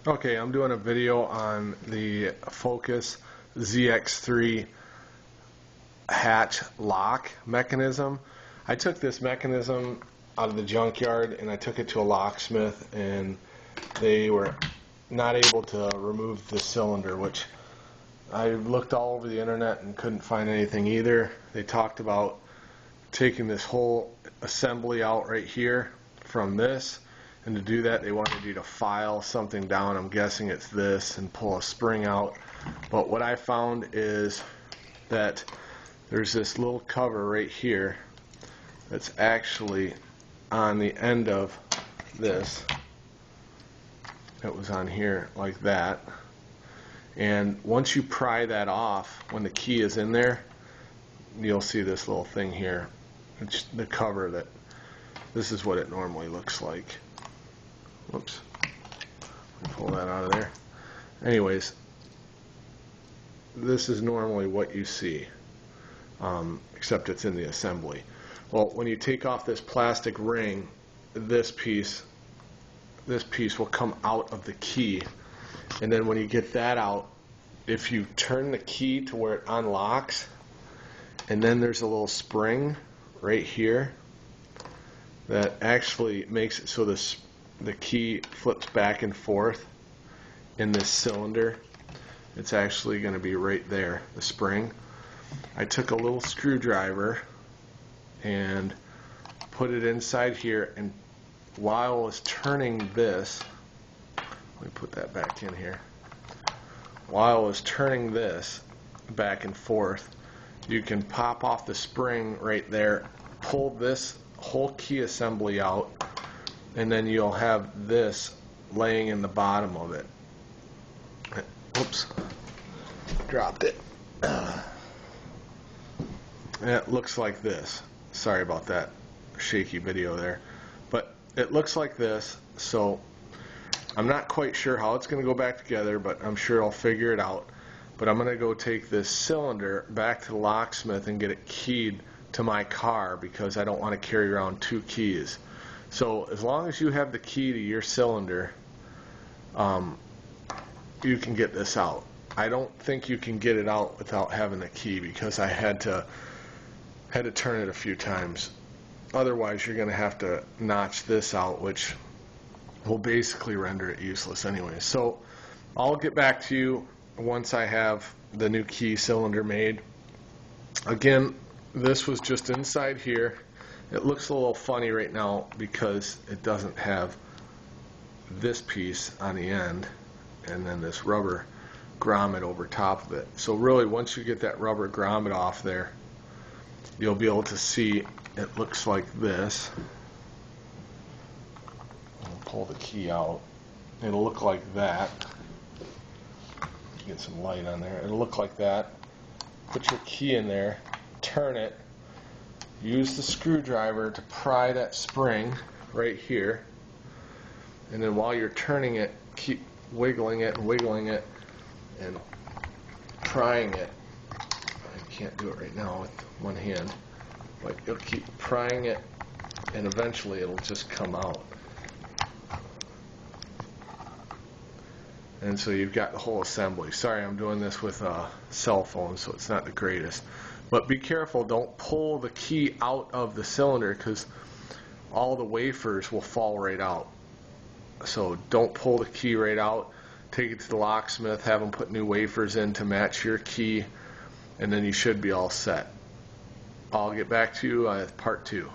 Okay, I'm doing a video on the Focus ZX3 hatch lock mechanism. I took this mechanism out of the junkyard and I took it to a locksmith, and they were not able to remove the cylinder, which I looked all over the internet and couldn't find anything either. They talked about taking this whole assembly out right here from this, and to do that they wanted you to file something down. I'm guessing it's this, and pull a spring out. But what I found is that there's this little cover right here that's actually on the end of this. It was on here like that, and once you pry that off, when the key is in there, you'll see this little thing here. It's the cover. That this is what it normally looks like. Whoops, pull that out of there. Anyways, this is normally what you see, except it's in the assembly. Well, when you take off this plastic ring, this piece will come out of the key, and then when you get that out, if you turn the key to where it unlocks, and then there's a little spring right here that actually makes it so the key flips back and forth in this cylinder. It's actually going to be right there, the spring. I took a little screwdriver and put it inside here, and while I was turning this, let me put that back in here. While I was turning this back and forth, you can pop off the spring right there, pull this whole key assembly out, and then you'll have this laying in the bottom of it. Oops, dropped it. It looks like this. Sorry about that shaky video there, but it looks like this. So I'm not quite sure how it's going to go back together, but I'm sure I'll figure it out. But I'm going to go take this cylinder back to the locksmith and get it keyed to my car, because I don't want to carry around two keys. So as long as you have the key to your cylinder, you can get this out. I don't think you can get it out without having the key, because I had to turn it a few times. Otherwise, you're going to have to notch this out, which will basically render it useless anyway. So I'll get back to you once I have the new key cylinder made. Again, this was just inside here. It looks a little funny right now because it doesn't have this piece on the end and then this rubber grommet over top of it. So really, once you get that rubber grommet off there, you'll be able to see it looks like this. I'll pull the key out. It'll look like that. Get some light on there. It'll look like that. Put your key in there, turn it, use the screwdriver to pry that spring right here, and then while you're turning it, keep wiggling it and prying it. I can't do it right now with one hand, but you'll keep prying it, and eventually it'll just come out. And so you've got the whole assembly. Sorry, I'm doing this with a cell phone, so it's not the greatest. But be careful, don't pull the key out of the cylinder, because all the wafers will fall right out. So don't pull the key right out. Take it to the locksmith, have them put new wafers in to match your key, and then you should be all set. I'll get back to you with part 2.